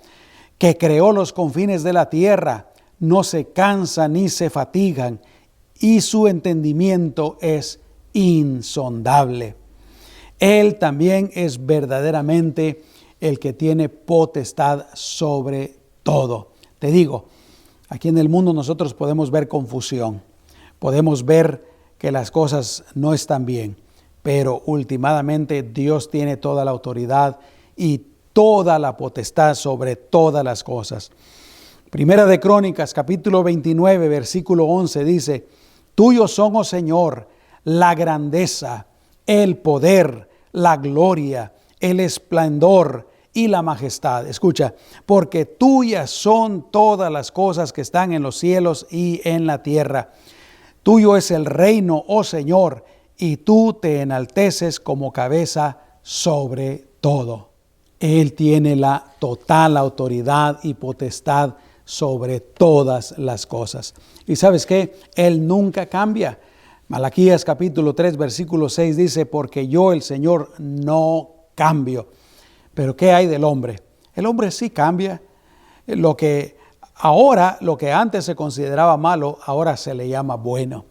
que creó los confines de la tierra, no se cansa ni se fatigan, y su entendimiento es insondable. Él también es verdaderamente el que tiene potestad sobre todo. Te digo, aquí en el mundo nosotros podemos ver confusión, podemos ver que las cosas no están bien, pero últimamente Dios tiene toda la autoridad y toda la potestad sobre todas las cosas. Primera de Crónicas, capítulo 29, versículo 11 dice, tuyos son, oh Señor, la grandeza, el poder, la gloria, el esplendor y la majestad. Escucha, porque tuyas son todas las cosas que están en los cielos y en la tierra. Tuyo es el reino, oh Señor, y tú te enalteces como cabeza sobre todo. Él tiene la total autoridad y potestad sobre todas las cosas. ¿Y sabes qué? Él nunca cambia. Malaquías capítulo 3, versículo 6 dice, porque yo, el Señor, no cambio. Pero ¿qué hay del hombre? El hombre sí cambia. Lo que antes se consideraba malo, ahora se le llama bueno.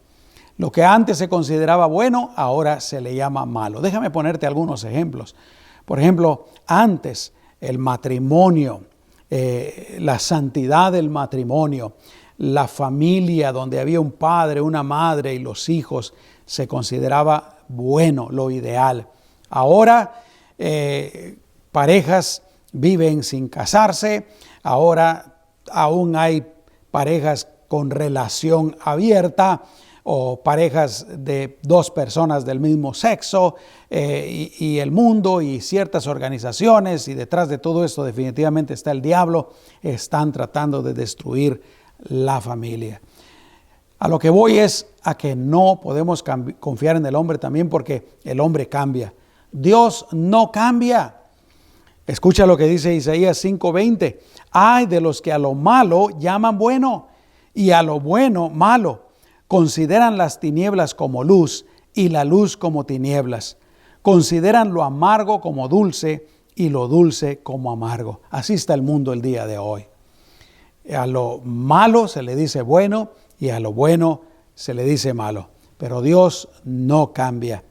Lo que antes se consideraba bueno, ahora se le llama malo. Déjame ponerte algunos ejemplos. Por ejemplo, antes el matrimonio, la santidad del matrimonio, la familia donde había un padre, una madre y los hijos, se consideraba bueno, lo ideal. Ahora parejas viven sin casarse, ahora aún hay parejas con relación abierta o parejas de dos personas del mismo sexo y el mundo y ciertas organizaciones, y detrás de todo esto definitivamente está el diablo, están tratando de destruir la familia. A lo que voy es a que no podemos confiar en el hombre también, porque el hombre cambia. Dios no cambia. Escucha lo que dice Isaías 5:20. Ay de los que a lo malo llaman bueno y a lo bueno malo. Consideran las tinieblas como luz y la luz como tinieblas. Consideran lo amargo como dulce y lo dulce como amargo. Así está el mundo el día de hoy. A lo malo se le dice bueno y a lo bueno se le dice malo. Pero Dios no cambia.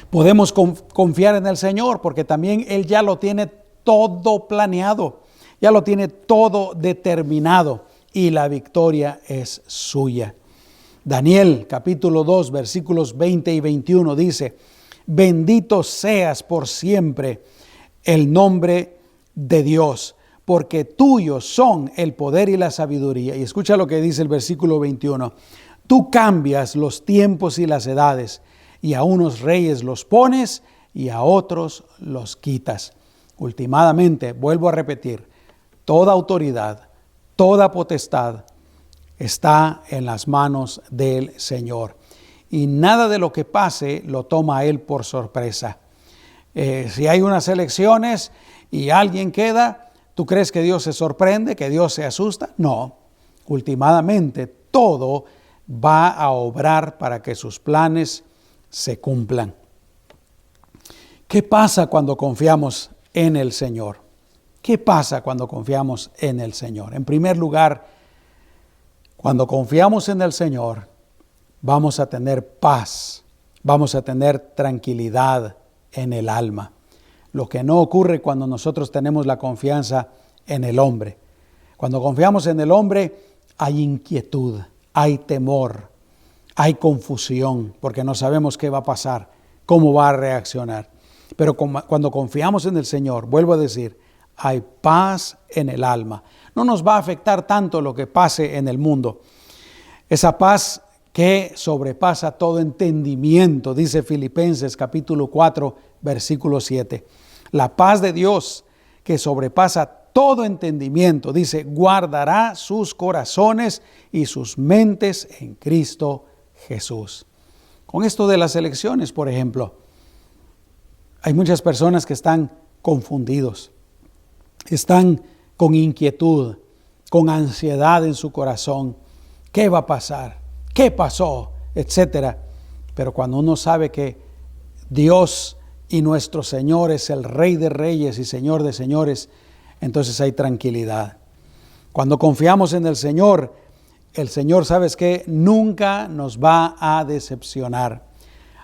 Podemos confiar en el Señor porque también Él ya lo tiene todo planeado, ya lo tiene todo determinado y la victoria es suya. Daniel capítulo 2 versículos 20 y 21 dice, bendito seas por siempre el nombre de Dios, porque tuyos son el poder y la sabiduría. Y escucha lo que dice el versículo 21. Tú cambias los tiempos y las edades, y a unos reyes los pones y a otros los quitas. Últimamente, vuelvo a repetir, toda autoridad, toda potestad está en las manos del Señor. Y nada de lo que pase lo toma a Él por sorpresa. Si hay unas elecciones y alguien queda, ¿tú crees que Dios se sorprende, que Dios se asusta? No. Últimamente todo va a obrar para que sus planes se cumplan. ¿Qué pasa cuando confiamos en el Señor? ¿Qué pasa cuando confiamos en el Señor? En primer lugar, cuando confiamos en el Señor, vamos a tener paz, vamos a tener tranquilidad en el alma. Lo que no ocurre cuando nosotros tenemos la confianza en el hombre. Cuando confiamos en el hombre hay inquietud, hay temor, hay confusión, porque no sabemos qué va a pasar, cómo va a reaccionar. Pero cuando confiamos en el Señor, vuelvo a decir, hay paz en el alma. No nos va a afectar tanto lo que pase en el mundo. Esa paz que sobrepasa todo entendimiento, dice Filipenses capítulo 4, versículo 7. La paz de Dios que sobrepasa todo entendimiento, dice, guardará sus corazones y sus mentes en Cristo Jesús. Con esto de las elecciones, por ejemplo, hay muchas personas que están confundidos, están con inquietud, con ansiedad en su corazón. ¿Qué va a pasar? ¿Qué pasó? Etcétera. Pero cuando uno sabe que Dios y nuestro Señor es el Rey de Reyes y Señor de Señores, entonces hay tranquilidad. Cuando confiamos en el Señor, ¿sabes qué? Nunca nos va a decepcionar.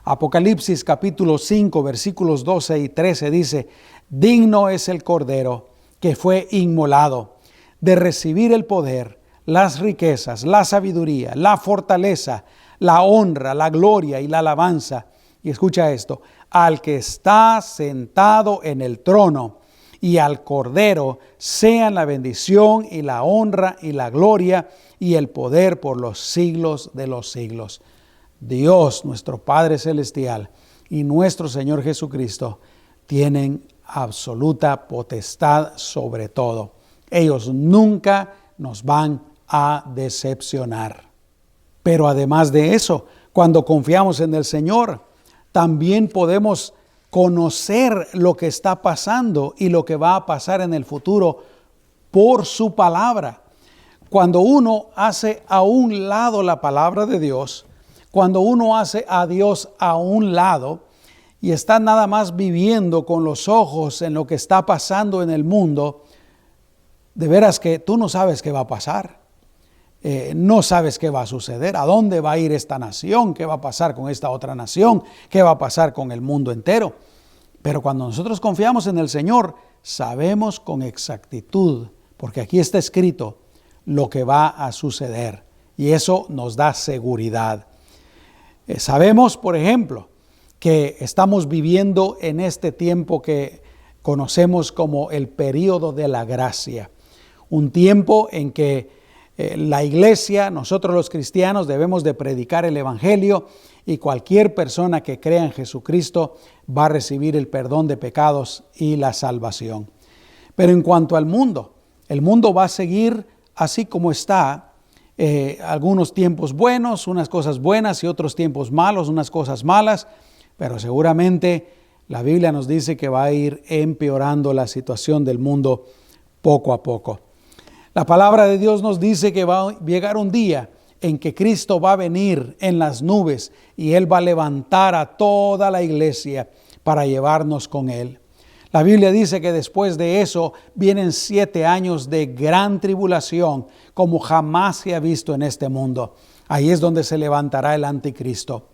Apocalipsis capítulo 5, versículos 12 y 13 dice, digno es el Cordero que fue inmolado de recibir el poder, las riquezas, la sabiduría, la fortaleza, la honra, la gloria y la alabanza. Y escucha esto, al que está sentado en el trono y al Cordero sean la bendición y la honra y la gloria y el poder por los siglos de los siglos. Dios, nuestro Padre Celestial y nuestro Señor Jesucristo tienen absoluta potestad sobre todo. Ellos nunca nos van a decepcionar. Pero además de eso, cuando confiamos en el Señor, también podemos conocer lo que está pasando y lo que va a pasar en el futuro por su palabra. Cuando uno hace a un lado la palabra de Dios, cuando uno hace a Dios a un lado y está nada más viviendo con los ojos en lo que está pasando en el mundo, de veras que tú no sabes qué va a pasar. No sabes qué va a suceder, a dónde va a ir esta nación, qué va a pasar con esta otra nación, qué va a pasar con el mundo entero. Pero cuando nosotros confiamos en el Señor, sabemos con exactitud, porque aquí está escrito lo que va a suceder y eso nos da seguridad. Sabemos, por ejemplo, que estamos viviendo en este tiempo que conocemos como el período de la gracia, un tiempo en que la iglesia, nosotros los cristianos debemos de predicar el evangelio y cualquier persona que crea en Jesucristo va a recibir el perdón de pecados y la salvación. Pero en cuanto al mundo, el mundo va a seguir así como está, algunos tiempos buenos, unas cosas buenas y otros tiempos malos, unas cosas malas, pero seguramente la Biblia nos dice que va a ir empeorando la situación del mundo poco a poco. La palabra de Dios nos dice que va a llegar un día en que Cristo va a venir en las nubes y Él va a levantar a toda la iglesia para llevarnos con Él. La Biblia dice que después de eso vienen 7 años de gran tribulación como jamás se ha visto en este mundo. Ahí es donde se levantará el anticristo.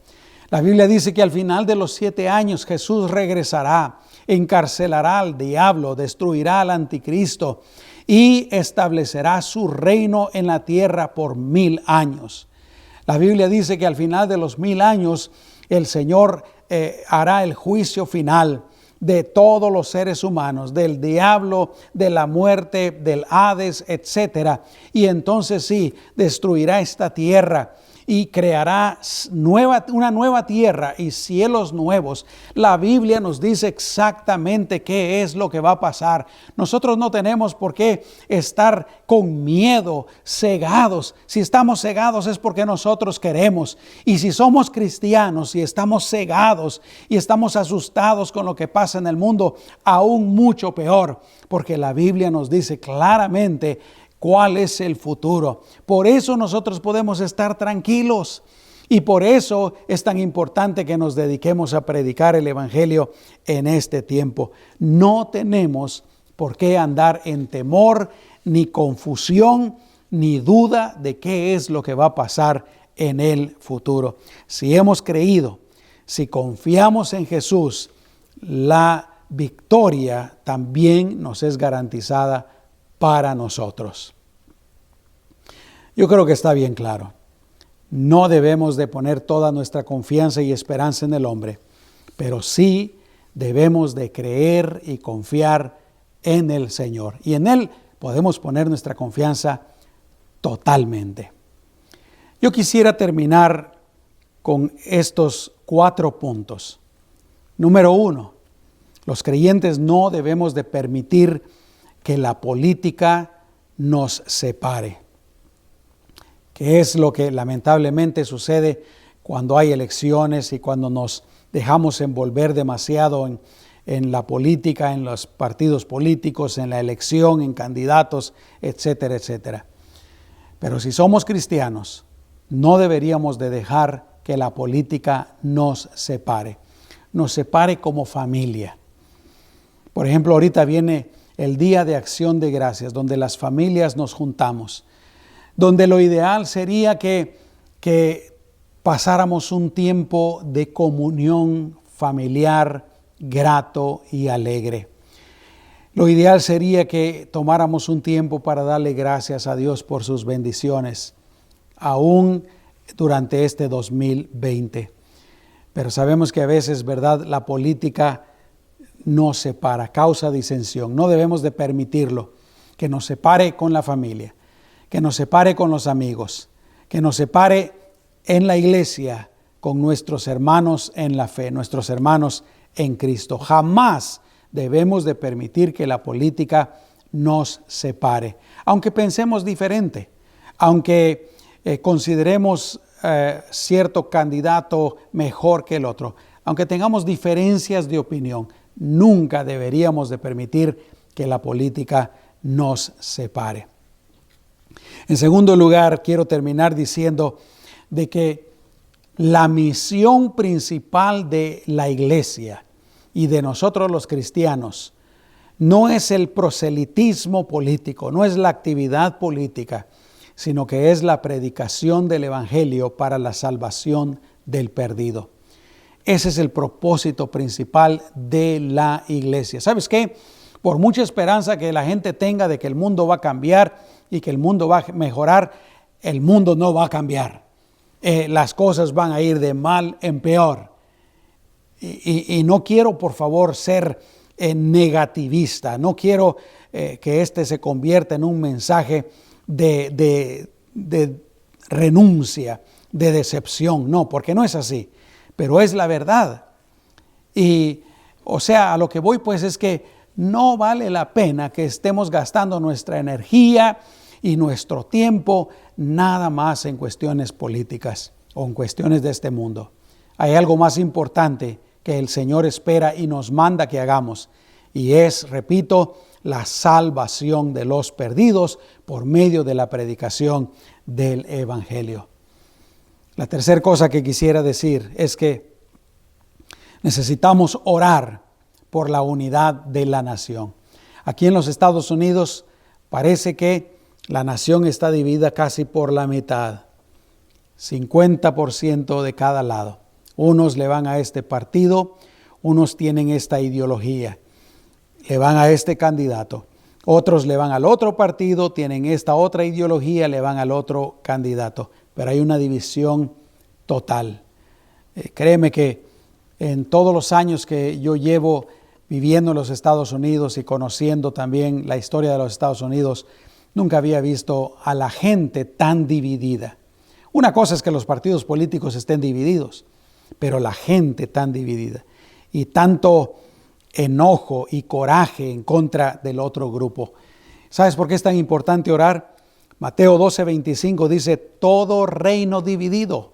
La Biblia dice que al final de los 7 años Jesús regresará, encarcelará al diablo, destruirá al anticristo y establecerá su reino en la tierra por 1000 años. La Biblia dice que al final de los 1000 años el Señor hará el juicio final de todos los seres humanos, del diablo, de la muerte, del Hades, etcétera. Y entonces sí, destruirá esta tierra y creará una nueva tierra y cielos nuevos. La Biblia nos dice exactamente qué es lo que va a pasar. Nosotros no tenemos por qué estar con miedo, cegados. Si estamos cegados es porque nosotros queremos. Y si somos cristianos y estamos cegados y estamos asustados con lo que pasa en el mundo, aún mucho peor, porque la Biblia nos dice claramente cuál es el futuro. Por eso nosotros podemos estar tranquilos y por eso es tan importante que nos dediquemos a predicar el evangelio en este tiempo. No tenemos por qué andar en temor, ni confusión, ni duda de qué es lo que va a pasar en el futuro. Si hemos creído, si confiamos en Jesús, la victoria también nos es garantizada para nosotros. Yo creo que está bien claro. No debemos de poner toda nuestra confianza y esperanza en el hombre, pero sí debemos de creer y confiar en el Señor. Y en Él podemos poner nuestra confianza totalmente. Yo quisiera terminar con estos 4 puntos. Número 1, los creyentes no debemos de permitir que la política nos separe, que es lo que lamentablemente sucede cuando hay elecciones y cuando nos dejamos envolver demasiado en la política, en los partidos políticos, en la elección, en candidatos, etcétera, etcétera. Pero si somos cristianos, no deberíamos de dejar que la política nos separe como familia. Por ejemplo, ahorita viene el Día de Acción de Gracias, donde las familias nos juntamos, donde lo ideal sería que pasáramos un tiempo de comunión familiar grato y alegre. Lo ideal sería que tomáramos un tiempo para darle gracias a Dios por sus bendiciones, aún durante este 2020. Pero sabemos que a veces, ¿verdad?, la política nos separa, causa disensión. No debemos de permitirlo, que nos separe con la familia, que nos separe con los amigos, que nos separe en la iglesia con nuestros hermanos en la fe, nuestros hermanos en Cristo. Jamás debemos de permitir que la política nos separe. Aunque pensemos diferente, aunque consideremos cierto candidato mejor que el otro, aunque tengamos diferencias de opinión, nunca deberíamos de permitir que la política nos separe. En segundo lugar, quiero terminar diciendo de que la misión principal de la iglesia y de nosotros los cristianos no es el proselitismo político, no es la actividad política, sino que es la predicación del evangelio para la salvación del perdido. Ese es el propósito principal de la iglesia. ¿Sabes qué? Por mucha esperanza que la gente tenga de que el mundo va a cambiar y que el mundo va a mejorar, el mundo no va a cambiar. Las cosas van a ir de mal en peor. Y no quiero, por favor, ser negativista. No quiero que este se convierta en un mensaje de renuncia, de decepción. No, porque no es así. Pero es la verdad. Y, o sea, a lo que voy pues es que no vale la pena que estemos gastando nuestra energía y nuestro tiempo nada más en cuestiones políticas o en cuestiones de este mundo. Hay algo más importante que el Señor espera y nos manda que hagamos, y es, repito, la salvación de los perdidos por medio de la predicación del Evangelio. La tercera cosa que quisiera decir es que necesitamos orar por la unidad de la nación. Aquí en los Estados Unidos parece que la nación está dividida casi por la mitad, 50% de cada lado. Unos le van a este partido, unos tienen esta ideología, le van a este candidato. Otros le van al otro partido, tienen esta otra ideología, le van al otro candidato. Pero hay una división total. Créeme que en todos los años que yo llevo viviendo en los Estados Unidos y conociendo también la historia de los Estados Unidos, nunca había visto a la gente tan dividida. Una cosa es que los partidos políticos estén divididos, pero la gente tan dividida y tanto enojo y coraje en contra del otro grupo. ¿Sabes por qué es tan importante orar? Mateo 12:25 dice: todo reino dividido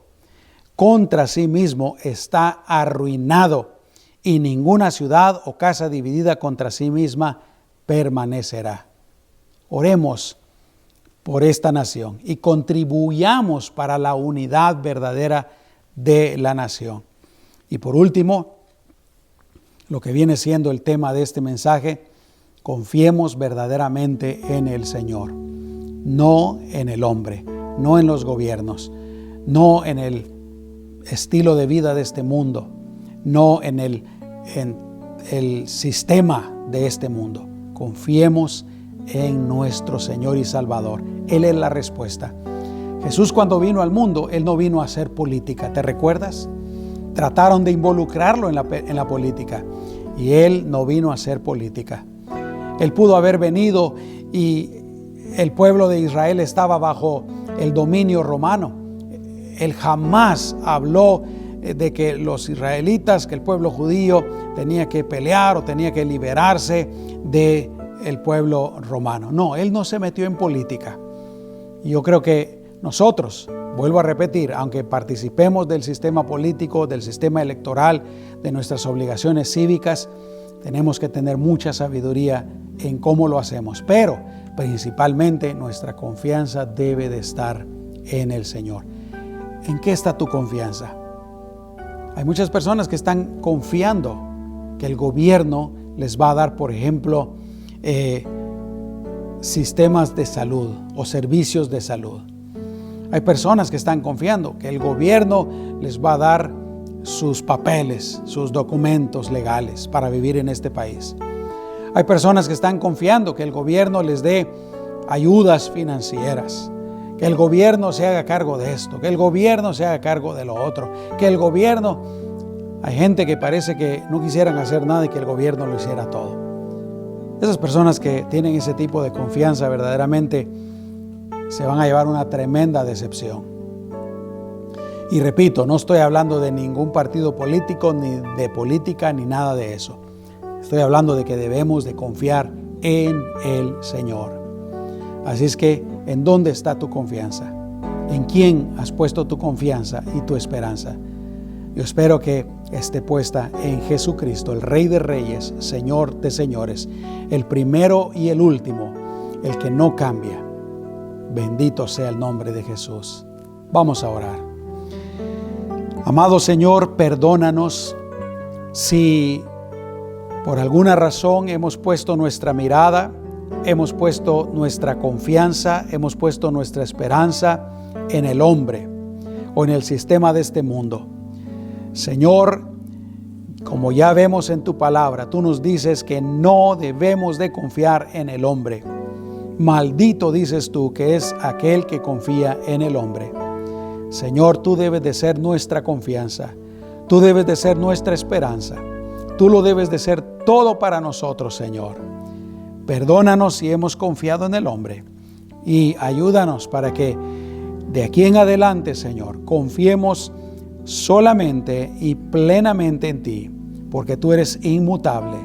contra sí mismo está arruinado, y ninguna ciudad o casa dividida contra sí misma permanecerá. Oremos por esta nación y contribuyamos para la unidad verdadera de la nación. Y por último, lo que viene siendo el tema de este mensaje, confiemos verdaderamente en el Señor, no en el hombre, no en los gobiernos, no en el estilo de vida de este mundo, no en el sistema de este mundo. Confiemos en nuestro Señor y Salvador. Él es la respuesta. Jesús, cuando vino al mundo, Él no vino a hacer política. ¿Te recuerdas? Trataron de involucrarlo en la política y Él no vino a hacer política. Él pudo haber venido y el pueblo de Israel estaba bajo el dominio romano. Él jamás habló de que los israelitas, que el pueblo judío tenía que pelear o tenía que liberarse del pueblo romano. No, Él no se metió en política. Y yo creo que nosotros, vuelvo a repetir, aunque participemos del sistema político, del sistema electoral, de nuestras obligaciones cívicas, tenemos que tener mucha sabiduría en cómo lo hacemos. Pero principalmente nuestra confianza debe de estar en el Señor. ¿En qué está tu confianza? Hay muchas personas que están confiando que el gobierno les va a dar, por ejemplo, sistemas de salud o servicios de salud. Hay personas que están confiando que el gobierno les va a dar sus papeles, sus documentos legales para vivir en este país. Hay personas que están confiando que el gobierno les dé ayudas financieras, que el gobierno se haga cargo de esto, que el gobierno se haga cargo de lo otro, que el gobierno... Hay gente que parece que no quisieran hacer nada y que el gobierno lo hiciera todo. Esas personas que tienen ese tipo de confianza verdaderamente se van a llevar una tremenda decepción. Y repito, no estoy hablando de ningún partido político, ni de política, ni nada de eso. Estoy hablando de que debemos de confiar en el Señor. Así es que, ¿en dónde está tu confianza? ¿En quién has puesto tu confianza y tu esperanza? Yo espero que esté puesta en Jesucristo, el Rey de Reyes, Señor de Señores, el primero y el último, el que no cambia. Bendito sea el nombre de Jesús. Vamos a orar. Amado Señor, perdónanos si por alguna razón hemos puesto nuestra mirada, hemos puesto nuestra confianza, hemos puesto nuestra esperanza en el hombre o en el sistema de este mundo. Señor, como ya vemos en tu palabra, tú nos dices que no debemos de confiar en el hombre. Maldito, dices tú, que es aquel que confía en el hombre. Señor, tú debes de ser nuestra confianza. Tú debes de ser nuestra esperanza. Tú lo debes de ser todo para nosotros, Señor. Perdónanos si hemos confiado en el hombre y ayúdanos para que de aquí en adelante, Señor, confiemos solamente y plenamente en ti, porque tú eres inmutable,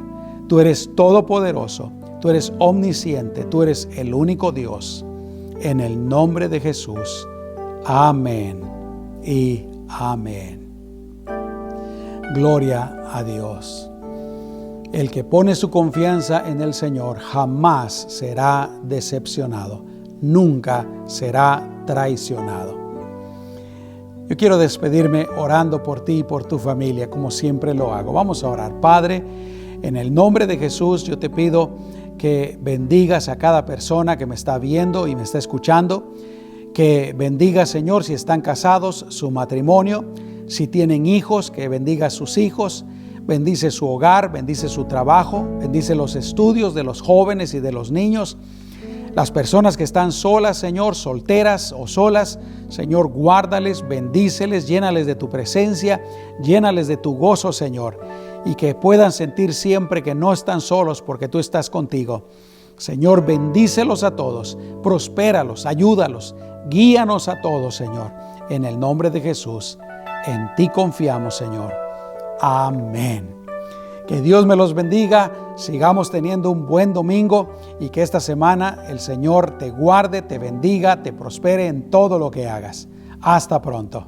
tú eres todopoderoso, tú eres omnisciente, tú eres el único Dios. En el nombre de Jesús. Amén y amén. Gloria a Dios. El que pone su confianza en el Señor jamás será decepcionado, nunca será traicionado. Yo quiero despedirme orando por ti y por tu familia, como siempre lo hago. Vamos a orar. Padre, en el nombre de Jesús, yo te pido que bendigas a cada persona que me está viendo y me está escuchando. Que bendiga, Señor, si están casados, su matrimonio. Si tienen hijos, que bendiga a sus hijos. Bendice su hogar, bendice su trabajo, bendice los estudios de los jóvenes y de los niños. Las personas que están solas, Señor, solteras o solas, Señor, guárdales, bendíceles, llénales de tu presencia, llénales de tu gozo, Señor, y que puedan sentir siempre que no están solos porque tú estás contigo. Señor, bendícelos a todos, prospéralos, ayúdalos, guíanos a todos, Señor, en el nombre de Jesús. En ti confiamos, Señor. Amén. Que Dios me los bendiga, sigamos teniendo un buen domingo y que esta semana el Señor te guarde, te bendiga, te prospere en todo lo que hagas. Hasta pronto.